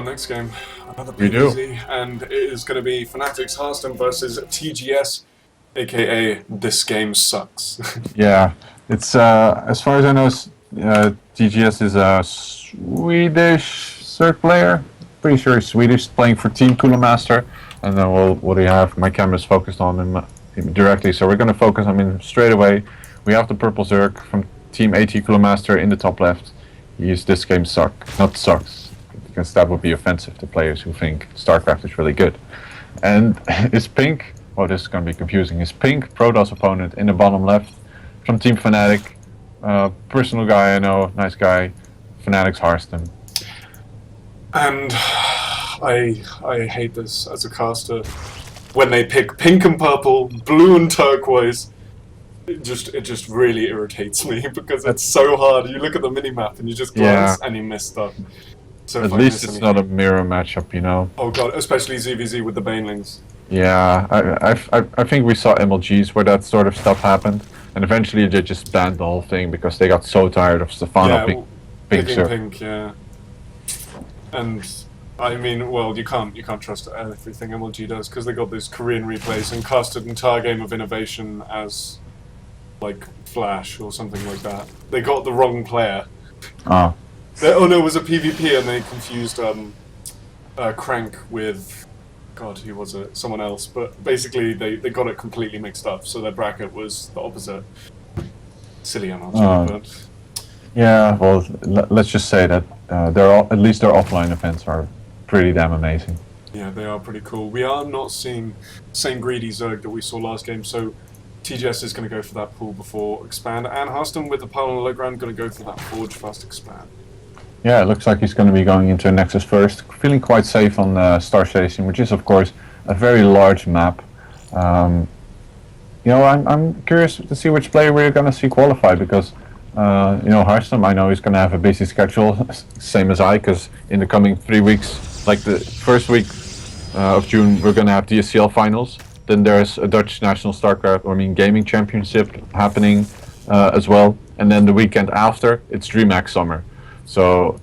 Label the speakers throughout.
Speaker 1: our next game. Another
Speaker 2: We do.
Speaker 1: PvZ, and it is going to be Fnatic.Harstem versus TGS, aka This Game Sucks.
Speaker 2: Yeah, it's as far as I know, TGS is a Swedish Circ player. Pretty sure he's Swedish, playing for Team Cooler Master. And then what do you have? My camera's focused on him directly, so we're going to focus on him straight away. We have the purple Zerg from Team Cooler Master in the top left. He's This Game Suck, not Sucks, because that would be offensive to players who think StarCraft is really good. And his pink, well, this is going to be confusing. His pink Protoss opponent in the bottom left from Team Fnatic. Personal guy I know, nice guy, Fnatic.Harstem.
Speaker 1: And I hate this as a caster. When they pick pink and purple, blue and turquoise, it just really irritates me because it's so hard. You look at the minimap and you just glance and you miss stuff. So
Speaker 2: at least it's not a mirror matchup, you know.
Speaker 1: Oh god, especially ZVZ with the Banelings.
Speaker 2: Yeah, I think we saw MLGs where that sort of stuff happened, and eventually they just banned the whole thing because they got so tired of Stefano
Speaker 1: picking pink, yeah. And I mean, well, you can't trust everything MLG does because they got those Korean replays and casted an entire game of innovation as like Flash or something like that. They got the wrong player.
Speaker 2: Oh.
Speaker 1: Oh no, it was a PvP and they confused Crank with, God, who was it? Someone else. But basically they got it completely mixed up, so their bracket was the opposite. Silly MLG, but...
Speaker 2: Yeah, well, let's just say that at least their offline events are pretty damn amazing.
Speaker 1: Yeah, they are pretty cool. We are not seeing the same greedy Zerg that we saw last game, so TGS is going to go for that pool before expand, and Harstem with the pile on the low ground going to go for that forge fast expand.
Speaker 2: Yeah, it looks like he's going to be going into a Nexus first, feeling quite safe on the Star Station, which is of course a very large map. You know, I'm curious to see which player we're going to see qualify, because you know, Harstem, I know he's going to have a busy schedule, same as I, because in the coming 3 weeks, like the first week of June, we're going to have DSCL finals. Then there's a Dutch National StarCraft, Gaming Championship happening as well. And then the weekend after, it's DreamHack Summer. So,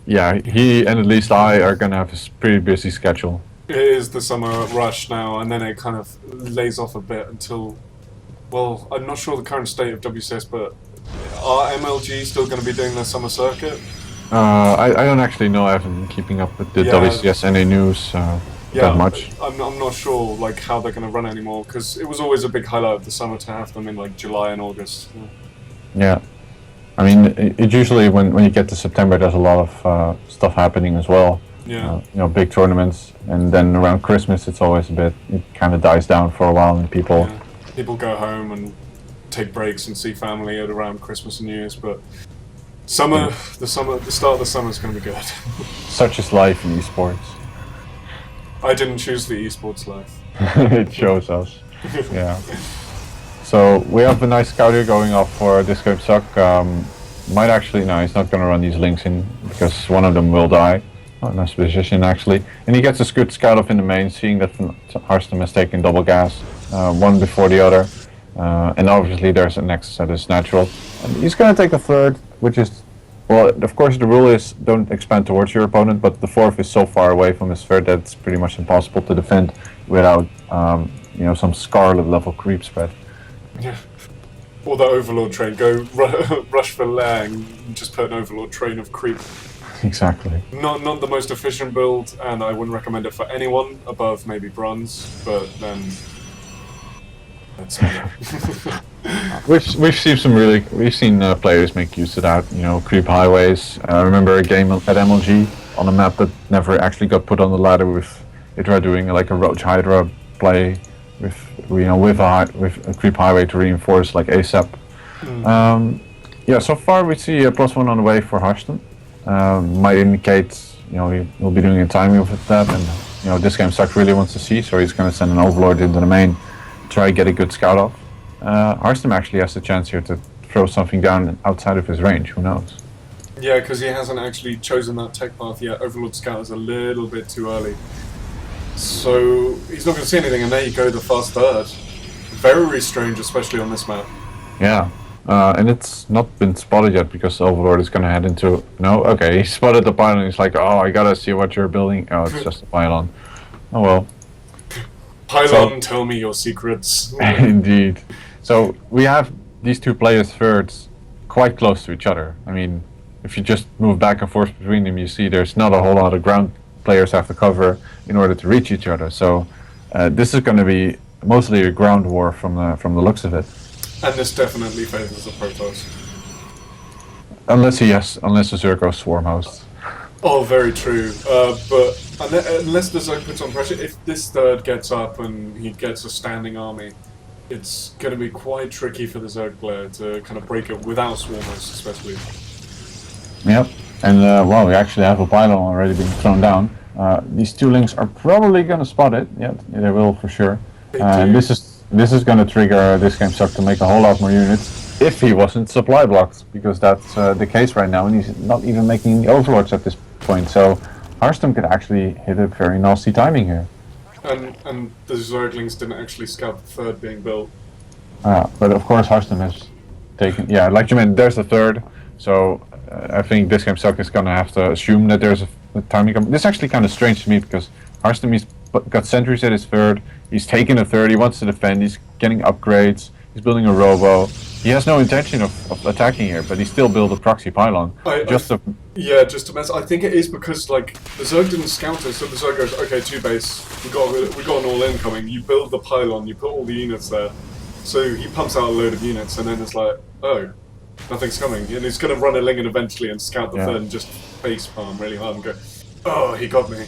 Speaker 2: yeah, he and at least I are going to have a pretty busy schedule.
Speaker 1: It is the summer rush now, and then it kind of lays off a bit until, well, I'm not sure the current state of WCS, but are MLG still going to be doing their summer circuit?
Speaker 2: I don't actually know. I haven't been keeping up with the WCS any news that much.
Speaker 1: I'm not sure like how they're going to run anymore, because it was always a big highlight of the summer to have them in like July and August.
Speaker 2: Yeah. I mean, it usually when you get to September, there's a lot of stuff happening as well.
Speaker 1: Yeah.
Speaker 2: You know, big tournaments, and then around Christmas, it's always it kind of dies down for a while, and people
Speaker 1: go home and take breaks and see family at around Christmas and New Year's. But the start of the summer is going to be good.
Speaker 2: Such is life in esports.
Speaker 1: I didn't choose the esports life.
Speaker 2: It shows us. Yeah. So we have a nice scout here going off for This Game Suck. Might actually, no, he's not going to run these links in because one of them will die. Oh, nice position actually. And he gets a good scout off in the main, seeing that Harstem has taken double gas, one before the other. And obviously there's a Nexus that is natural. And he's going to take a third, which is, well, of course the rule is don't expand towards your opponent, but the fourth is so far away from his third that it's pretty much impossible to defend without, you know, some Scarlet level creep spread.
Speaker 1: Yeah. Or the Overlord train, go rush for Lang, just put an Overlord train of creep.
Speaker 2: Exactly.
Speaker 1: Not the most efficient build, and I wouldn't recommend it for anyone above maybe bronze, but then that's
Speaker 2: We've seen players make use of that, you know, creep highways. I remember a game at MLG on a map that never actually got put on the ladder with Hydra doing like a Roach Hydra play with, you know, with a creep highway to reinforce like ASAP. Yeah, so far we see a +1 on the way for Harstem. Might indicate, you know, he'll be doing a timing with that, and you know, This Game Suck really wants to see, so he's going to send an Overlord into the main, try to get a good scout off. Harstem actually has the chance here to throw something down outside of his range, who knows?
Speaker 1: Yeah, because he hasn't actually chosen that tech path yet. Overlord Scout is a little bit too early. So he's not going to see anything, and there you go, the fast third. Very strange, especially on this map.
Speaker 2: Yeah, And it's not been spotted yet because Overlord is gonna head into... No? Okay, he spotted the pylon. He's like, oh, I gotta see what you're building. Oh, it's just a pylon. Oh well.
Speaker 1: Pylon, tell me your secrets.
Speaker 2: Indeed. So we have these two players' thirds quite close to each other. I mean, if you just move back and forth between them, you see there's not a whole lot of ground players have to cover in order to reach each other. So this is going to be mostly a ground war from the looks of it.
Speaker 1: And this definitely favors the Protoss.
Speaker 2: Unless the Zerg goes swarm host.
Speaker 1: Oh, very true. But unless the Zerg puts on pressure, if this third gets up and he gets a standing army, it's going to be quite tricky for the Zerg player to kind of break it without swarmers, especially.
Speaker 2: Yep. And well, we actually have a pylon already being thrown down. These two links are probably going to spot it. Yeah, they will for sure. And this is going to trigger DSCL to make a whole lot more units. If he wasn't supply blocked, because that's the case right now, and he's not even making the overlords at this point. So Harstem could actually hit a very nasty timing here.
Speaker 1: And the Zerglings didn't actually scout the third being built.
Speaker 2: But of course Harstem has taken... Yeah, like you meant, there's a third. So I think DSCL is going to have to assume that there's a timing... This is actually kind of strange to me, because Harstem, he's got sentries at his third. He's taking a third, he wants to defend, he's getting upgrades, he's building a robo. He has no intention of attacking here, but he still built a proxy pylon. Just to
Speaker 1: mess. I think it is because like the Zerg didn't scout it, so the Zerg goes, okay, 2 base, we got an all-in coming. You build the pylon, you put all the units there, so he pumps out a load of units, and then it's like, oh, nothing's coming, and he's gonna run a Lingen eventually and scout the third and just face palm really hard and go, oh, he got me.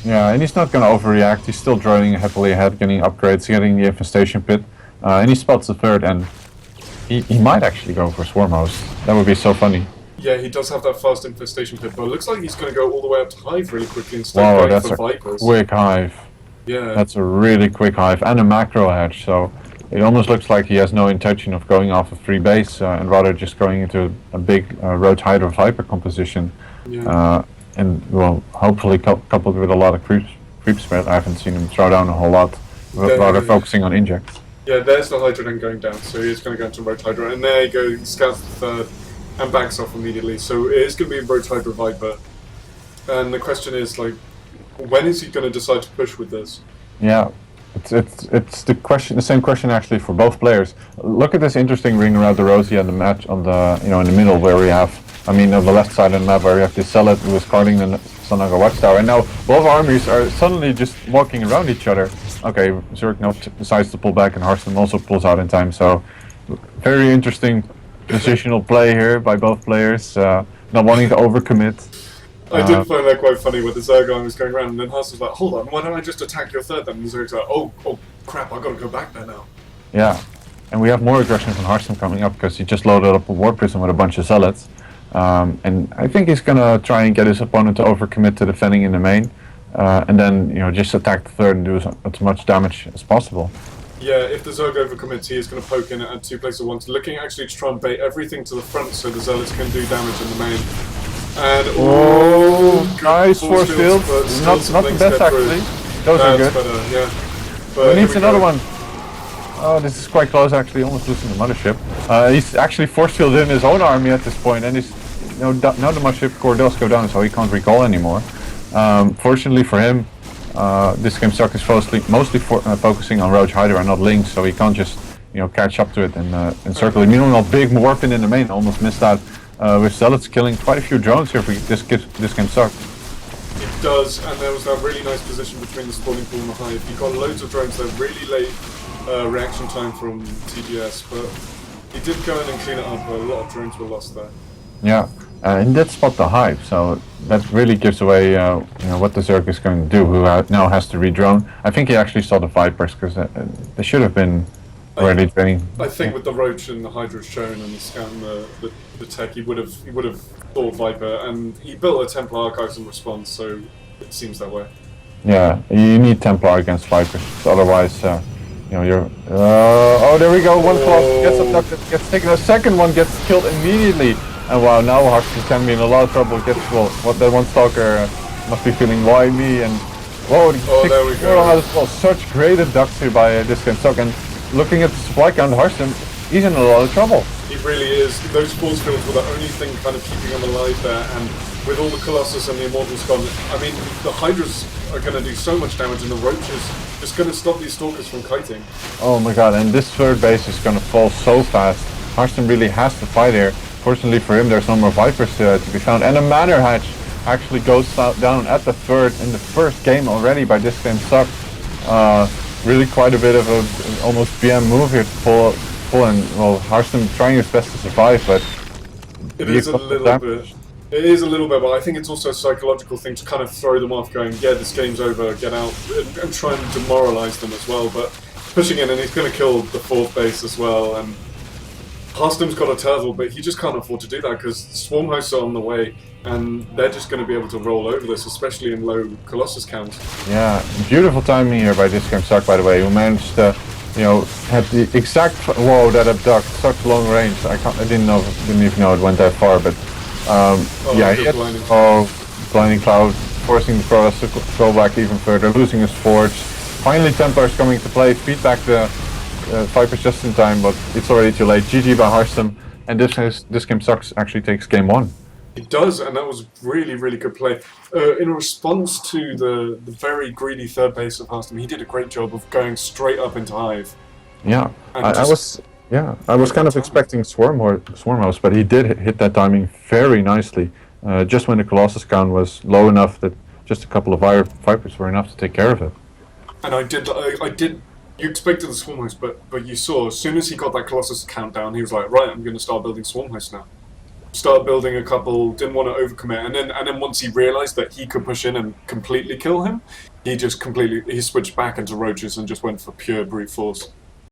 Speaker 2: Yeah, and he's not gonna overreact. He's still droning happily ahead, getting upgrades, getting the infestation pit, and he spots the third and. He might actually go for swarm host. That would be so funny.
Speaker 1: Yeah, he does have that fast infestation pit, but it looks like he's going to go all the way up to hive really quickly and start going for Vipers.
Speaker 2: Quick hive.
Speaker 1: Yeah.
Speaker 2: That's a really quick hive and a macro hedge, so it almost looks like he has no intention of going off a free base and rather just going into a big Roach Hydra Viper composition. Yeah. And well, hopefully coupled with a lot of creep spread. I haven't seen him throw down a whole lot, rather focusing on injects.
Speaker 1: Yeah, there's the Hydra then going down, so he's going to go into Roach Hydra, and there you go, he scouts the third and backs off immediately, so it is going to be Roach Hydra Viper. And the question is, like, when is he going to decide to push with this?
Speaker 2: Yeah, it's the same question actually for both players. Look at this interesting ring around the Rosie and the match on the, in the middle where we have, on the left side of the map where we have this Zealot who is guarding the Sanaga Watchtower, and now both armies are suddenly just walking around each other. Okay, Zerg now decides to pull back, and Harstem also pulls out in time, so very interesting positional play here by both players, not wanting to overcommit.
Speaker 1: I did find that quite funny with the Zerg army was going around, and then Harstem's like, hold on, why don't I just attack your third then? And the Zerg's like, oh crap, I've got to go back there now.
Speaker 2: Yeah, and we have more aggression from Harstem coming up, because he just loaded up a War Prison with a bunch of Zealots. And I think he's gonna try and get his opponent to overcommit to defending in the main, and then just attack the third and do as much damage as possible.
Speaker 1: Yeah, if the Zerg overcommits, he is going to poke in at 2 places at once, looking actually to try and bait everything to the front so the Zealots can do damage in the main. And
Speaker 2: nice force field, not the best actually. Those are good.
Speaker 1: Better, yeah. But
Speaker 2: he needs another one. Oh, this is quite close actually, almost losing the mothership. He's actually force fielded in his own army at this point, and he's now the mothership core does go down, so he can't recall anymore. Fortunately for him, DSCL is mostly focusing on Roach Hydra and not Lynx, so he can't just catch up to it and circle. Meanwhile, big warping in the main, almost missed that. With Zealots killing quite a few drones here for DSCL.
Speaker 1: It does, and there was that really nice position between the spawning pool and the hive. You got loads of drones there, really late reaction time from TGS, but he did go in and clean it up. A lot of drones were lost there. Yeah,
Speaker 2: and that spot the hive, so that really gives away what the Zerg is going to do, who now has to re-drone. I think he actually saw the Vipers, because they should have been already draining.
Speaker 1: I think with the Roach and the Hydra shown and the scan the tech, he would have thought Viper, and he built a Templar Archives in response, so it seems that way.
Speaker 2: Yeah, you need Templar against Vipers, otherwise you're... oh, there we go, one cross gets abducted, gets taken, a second one gets killed immediately. And wow, now Harstem can be in a lot of trouble, that one Stalker must be feeling, why me, and... Whoa,
Speaker 1: there we go.
Speaker 2: Well, such great abducts here by DSCL, and looking at the supply count, Harstem he's in a lot of trouble.
Speaker 1: He really is. Those force fields were the only thing kind of keeping him alive there, and with all the Colossus and the Immortals gone, I mean, the Hydras are going to do so much damage, and the Roaches just going to stop these Stalkers from kiting.
Speaker 2: Oh my god, and this third base is going to fall so fast. Harstem really has to fight here. Fortunately for him, there's no more Vipers to be found, and a Manor Hatch actually goes down at the third in the first game already by DSCL. Really quite a bit of a almost BM move here to pull in. Well, Harstem trying his best to survive, but
Speaker 1: it is a little bit. It is a little bit, but I think it's also a psychological thing to kind of throw them off, going, yeah, this game's over, get out, and try and demoralise them as well. But pushing in, and he's going to kill the fourth base as well. And Harstem's got a turtle, but he just can't afford to do that because Swarm hosts are on the way, and they're just going to be able to roll over this, especially in low Colossus count.
Speaker 2: Yeah, beautiful timing here by DSCL, by the way, who managed to, have the exact whoa that abduct, such long range. I didn't even know it went that far, but yeah, he had blinding cloud, forcing the Protoss to go back even further, losing his forge. Finally, Templar's coming to play, feed back the Vipers just in time, but it's already too late. GG by Harstem, and DSCL actually takes game 1.
Speaker 1: It does, and that was really, really good play. In response to the very greedy third base of Harstem, he did a great job of going straight up into Hive.
Speaker 2: Yeah, I was kind of expecting Swarm House, but he did hit that timing very nicely. Just when the Colossus count was low enough that just a couple of Vipers were enough to take care of it.
Speaker 1: And I did. You expected the Swarm House, but you saw as soon as he got that Colossus count down, he was like, right, I'm going to start building Swarm House now. Start building a couple, didn't want to overcommit, and then once he realised that he could push in and completely kill him, he switched back into Roaches and just went for pure brute force.